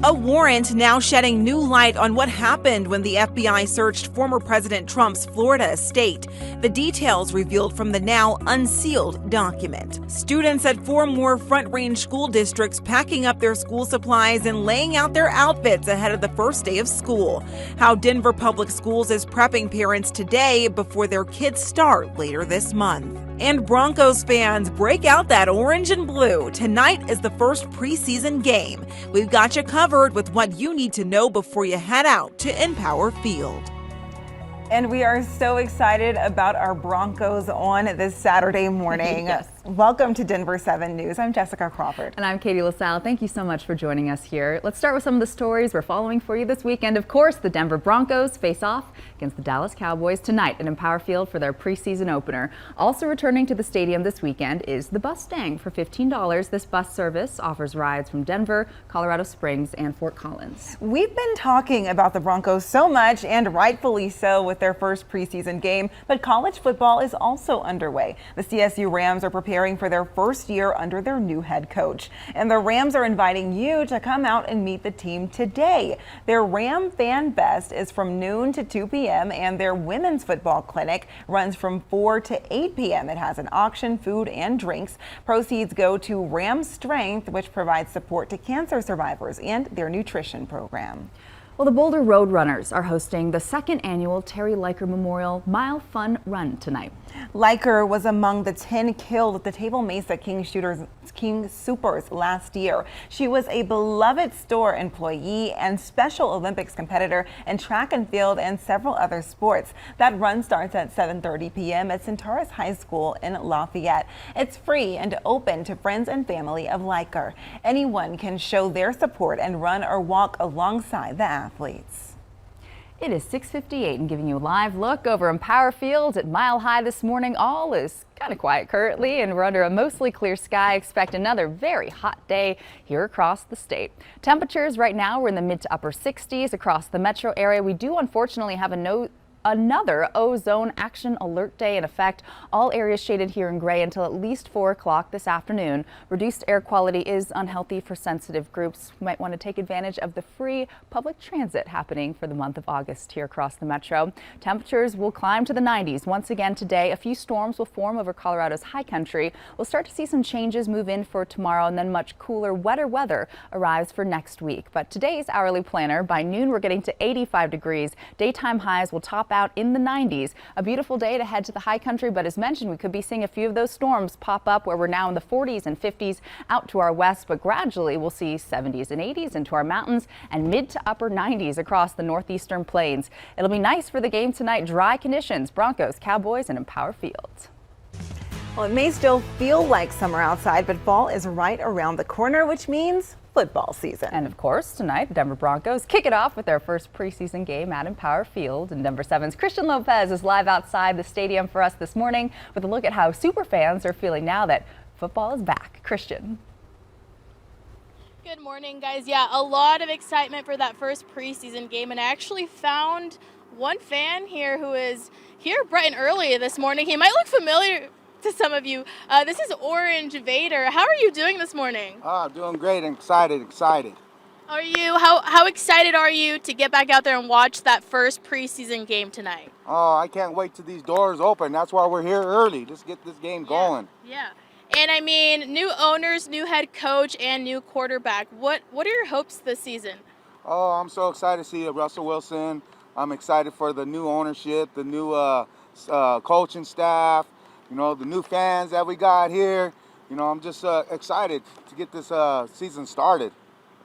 A warrant now shedding new light on what happened when the FBI searched former President Trump's Florida estate. The details revealed from the now unsealed document. Students at 4 more Front Range school districts packing up their school supplies and laying out their outfits ahead of the first day of school. How Denver Public Schools is prepping parents today before their kids start later this month. And Broncos fans, break out that orange and blue. Tonight is the first preseason game. We've got you covered with what you need to know before you head out to Empower Field. And we are so excited about our Broncos on this Saturday morning. Yes. Welcome to Denver 7 News. I'm Jessica Crawford. And I'm Katie LaSalle. Thank you so much for joining us here. Let's start with some of the stories we're following for you this weekend. Of course, the Denver Broncos face off against the Dallas Cowboys tonight at Empower Field for their preseason opener. Also returning to the stadium this weekend is the Bustang for $15. This bus service offers rides from Denver, Colorado Springs, and Fort Collins. We've been talking about the Broncos so much, and rightfully so, with their first preseason game, but college football is also underway. The CSU Rams are preparing for their first year under their new head coach. And the Rams are inviting you to come out and meet the team today. Their Ram Fan Fest is from noon to 2 p.m. and their women's football clinic runs from 4 to 8 p.m. It has an auction, food, and drinks. Proceeds go to Ram Strength, which provides support to cancer survivors and their nutrition program. Well, the Boulder Roadrunners are hosting the second annual Terry Leiker Memorial Mile Fun Run tonight. Leiker was among the 10 killed at the Table Mesa King Supers last year. She was a beloved store employee and Special Olympics competitor in track and field and several other sports. That run starts at 7:30 p.m. at Centaurus High School in Lafayette. It's free and open to friends and family of Leiker. Anyone can show their support and run or walk alongside the athletes. It is 6:58 and giving you a live look over Empower Field at Mile High this morning. All is kind of quiet currently, and we're under a mostly clear sky. Expect another very hot day here across the state. Temperatures right now, we're in the mid to upper 60s across the metro area. We do unfortunately have another ozone action alert day in effect. All areas shaded here in gray until at least 4 o'clock this afternoon. Reduced air quality is unhealthy for sensitive groups. You might want to take advantage of the free public transit happening for the month of August here across the metro. Temperatures will climb to the 90s once again today. A few storms will form over Colorado's high country. We'll start to see some changes move in for tomorrow, and then much cooler, wetter weather arrives for next week. But today's hourly planner, by noon we're getting to 85 degrees. Daytime highs will top out in the 90s. A beautiful day to head to the high country, but as mentioned, we could be seeing a few of those storms pop up where we're now in the 40s and 50s out to our west, but gradually we'll see 70s and 80s into our mountains and mid to upper 90s across the northeastern plains. It'll be nice for the game tonight. Dry conditions, Broncos, Cowboys, and Empower Field. Well, it may still feel like summer outside, but fall is right around the corner, which means football season. And of course, tonight, the Denver Broncos kick it off with their first preseason game at Empower Field. And Denver 7's Christian Lopez is live outside the stadium for us this morning with a look at how super fans are feeling now that football is back. Christian. Good morning, guys. Yeah, a lot of excitement for that first preseason game. And I actually found one fan here who is here bright and early this morning. He might look familiar to some of you. This is Orange Vader. How are you doing this morning? Doing great and excited. Are you? How excited are you to get back out there and watch that first preseason game tonight? Oh, I can't wait till these doors open. That's why we're here early. Just get this game going. Yeah. And I mean, new owners, new head coach, and new quarterback. What are your hopes this season? Oh, I'm so excited to see Russell Wilson. I'm excited for the new ownership, the new coaching staff, you know, the new fans that we got here. You know, I'm just excited to get this season started.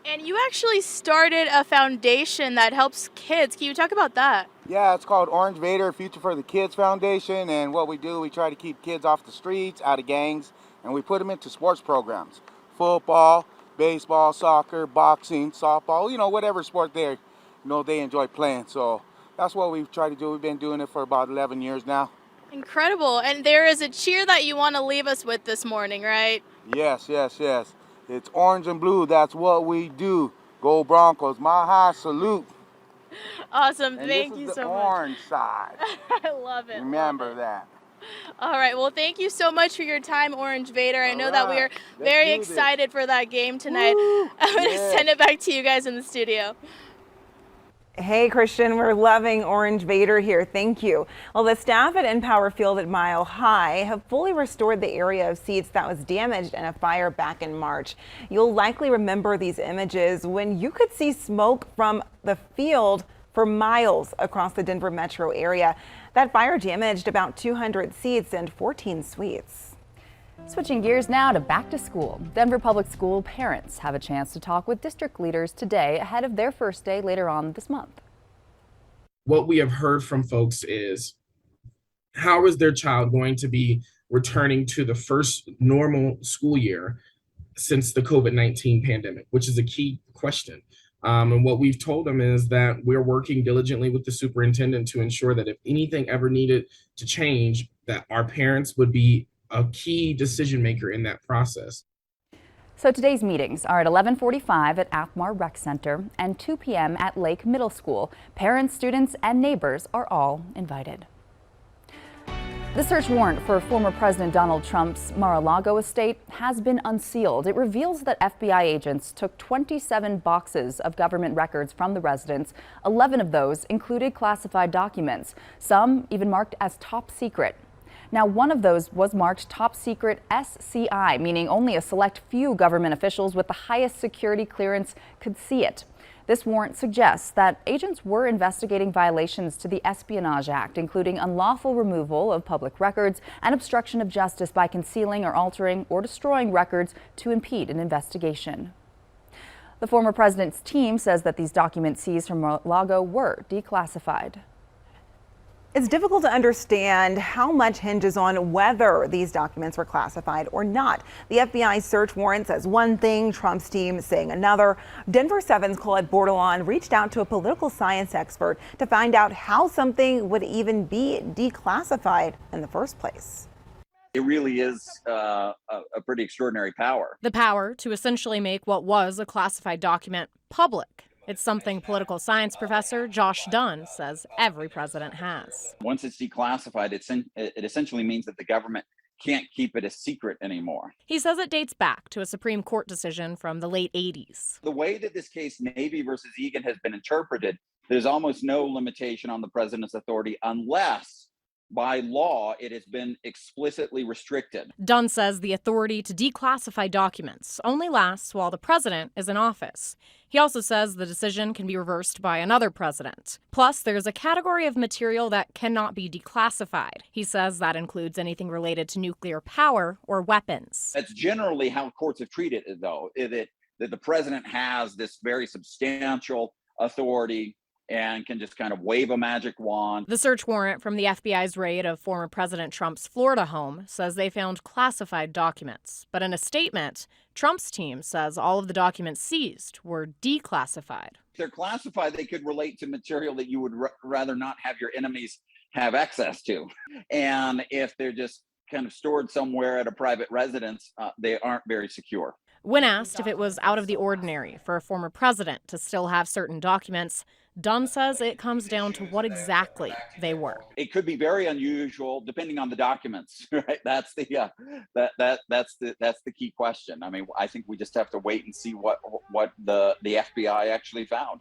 And you actually started a foundation that helps kids. Can you talk about that? Yeah, it's called Orange Vader Future for the Kids Foundation. And what we do, we try to keep kids off the streets, out of gangs, and we put them into sports programs. Football, baseball, soccer, boxing, softball, you know, whatever sport they enjoy playing. So that's what we've tried to do. We've been doing it for about 11 years now. Incredible. And there is a cheer that you want to leave us with this morning, right? Yes. It's orange and blue. That's what we do. Go Broncos. My high salute. Awesome. And Thank you so much. This is the orange side. I love it. Remember that. All right. Well, thank you so much for your time, Orange Vader. I know that we are very excited for that game tonight. I'm going to send it back to you guys in the studio. Hey, Christian, we're loving Orange Vader here. Thank you. Well, the staff at Empower Field at Mile High have fully restored the area of seats that was damaged in a fire back in March. You'll likely remember these images when you could see smoke from the field for miles across the Denver metro area. That fire damaged about 200 seats and 14 suites. Switching gears now to back to school. Denver Public School parents have a chance to talk with district leaders today ahead of their first day later on this month. What we have heard from folks is, how is their child going to be returning to the first normal school year since the COVID-19 pandemic, which is a key question. And what we've told them is that we're working diligently with the superintendent to ensure that if anything ever needed to change, that our parents would be a key decision maker in that process. So today's meetings are at 11:45 at Athmar Rec Center and 2 p.m. at Lake Middle School. Parents, students, and neighbors are all invited. The search warrant for former President Donald Trump's Mar-a-Lago estate has been unsealed. It reveals that FBI agents took 27 boxes of government records from the residence. 11 of those included classified documents, some even marked as top secret. Now, one of those was marked top secret SCI, meaning only a select few government officials with the highest security clearance could see it. This warrant suggests that agents were investigating violations to the Espionage Act, including unlawful removal of public records and obstruction of justice by concealing or altering or destroying records to impede an investigation. The former president's team says that these documents seized from Mar-a-Lago were declassified. It's difficult to understand how much hinges on whether these documents were classified or not. The FBI search warrant says one thing, Trump's team saying another. Denver 7's Colette Bordelon reached out to a political science expert to find out how something would even be declassified in the first place. It really is a pretty extraordinary power. The power to essentially make what was a classified document public. It's something political science professor Josh Dunn says every president has. Once it's declassified, it essentially means that the government can't keep it a secret anymore. He says it dates back to a Supreme Court decision from the late 80s. The way that this case, Navy versus Egan, has been interpreted, there's almost no limitation on the president's authority unless by law it has been explicitly restricted. Dunn says the authority to declassify documents only lasts while the president is in office. He also says the decision can be reversed by another president. Plus, there's a category of material that cannot be declassified. He says that includes anything related to nuclear power or weapons. That's generally how courts have treated it, though, that the president has this very substantial authority and can just kind of wave a magic wand. The search warrant from the FBI's raid of former President Trump's Florida home says they found classified documents. But in a statement, Trump's team says all of the documents seized were declassified. If they're classified, they could relate to material that you would rather not have your enemies have access to. And if they're just kind of stored somewhere at a private residence, they aren't very secure. When asked if it was out of the ordinary for a former president to still have certain documents, Dunn says it comes down to what exactly they were. It could be very unusual depending on the documents, right? That's the key question. I mean, I think we just have to wait and see what the FBI actually found.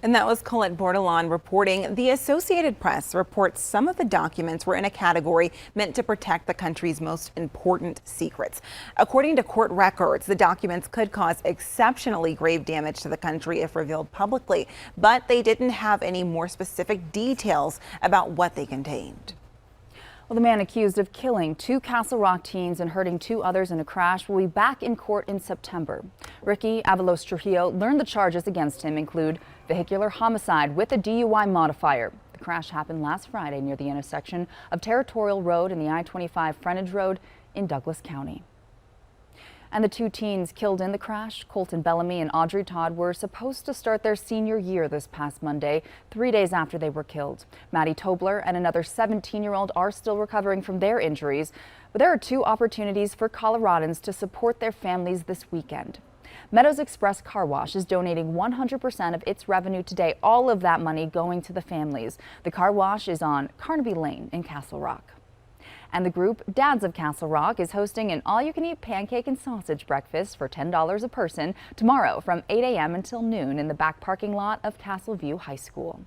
And that was Colette Bordelon reporting. The Associated Press reports some of the documents were in a category meant to protect the country's most important secrets. According to court records, the documents could cause exceptionally grave damage to the country if revealed publicly, but they didn't have any more specific details about what they contained. Well, the man accused of killing 2 Castle Rock teens and hurting 2 others in a crash will be back in court in September. Ricky Avalos Trujillo learned the charges against him include vehicular homicide with a DUI modifier. The crash happened last Friday near the intersection of Territorial Road and the I-25 frontage road in Douglas County. And the 2 teens killed in the crash, Colton Bellamy and Audrey Todd, were supposed to start their senior year this past Monday, 3 days after they were killed. Maddie Tobler and another 17-year-old are still recovering from their injuries, but there are 2 opportunities for Coloradans to support their families this weekend. Meadows Express Car Wash is donating 100% of its revenue today, all of that money going to the families. The car wash is on Carnaby Lane in Castle Rock. And the group Dads of Castle Rock is hosting an all-you-can-eat pancake and sausage breakfast for $10 a person tomorrow from 8 a.m. until noon in the back parking lot of Castleview High School.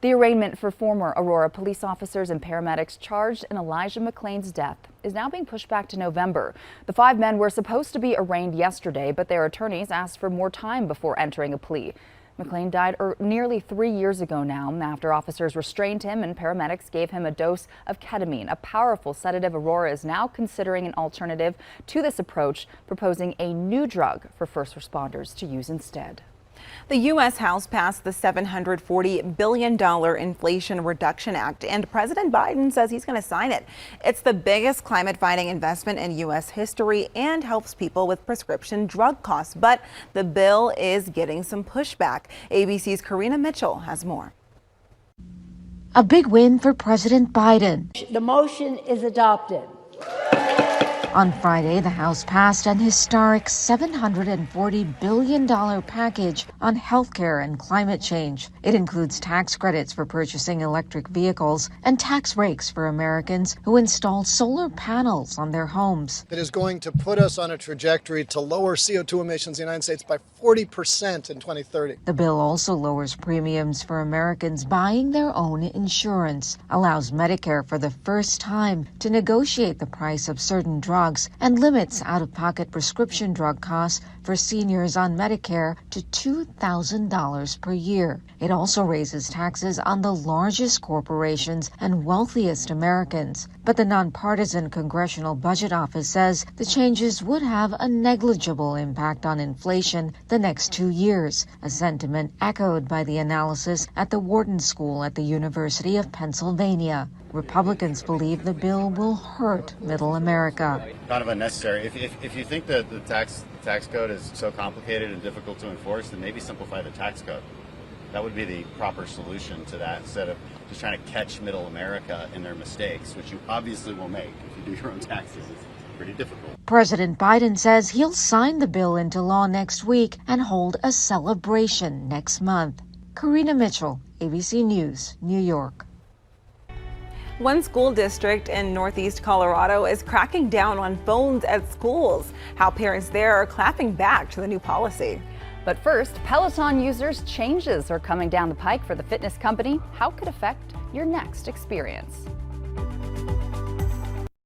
The arraignment for former Aurora police officers and paramedics charged in Elijah McClain's death is now being pushed back to November. The 5 men were supposed to be arraigned yesterday, but their attorneys asked for more time before entering a plea. McClain died nearly 3 years ago now after officers restrained him and paramedics gave him a dose of ketamine, a powerful sedative. Aurora is now considering an alternative to this approach, proposing a new drug for first responders to use instead. The U.S. House passed the $740 billion Inflation Reduction Act, and President Biden says he's going to sign it. It's the biggest climate-fighting investment in U.S. history and helps people with prescription drug costs. But the bill is getting some pushback. ABC's Karina Mitchell has more. A big win for President Biden. The motion is adopted. On Friday, the House passed an historic $740 billion package on healthcare and climate change. It includes tax credits for purchasing electric vehicles and tax breaks for Americans who install solar panels on their homes. That is going to put us on a trajectory to lower CO2 emissions in the United States by 40% in 2030. The bill also lowers premiums for Americans buying their own insurance, allows Medicare for the first time to negotiate the price of certain drugs, and limits out-of-pocket prescription drug costs for seniors on Medicare to $2,000 per year. It also raises taxes on the largest corporations and wealthiest Americans. But the nonpartisan Congressional Budget Office says the changes would have a negligible impact on inflation the next 2 years, a sentiment echoed by the analysis at the Wharton School at the University of Pennsylvania. Republicans believe the bill will hurt middle America. Kind of unnecessary. If you think that the tax code is so complicated and difficult to enforce, then maybe simplify the tax code. That would be the proper solution to that, instead of just trying to catch middle America in their mistakes, which you obviously will make if you do your own taxes. It's pretty difficult. President Biden says he'll sign the bill into law next week and hold a celebration next month. Karina Mitchell, ABC News, New York. One school district in Northeast Colorado is cracking down on phones at schools. How parents there are clapping back to the new policy. But first, Peloton users' changes are coming down the pike for the fitness company. How could affect your next experience?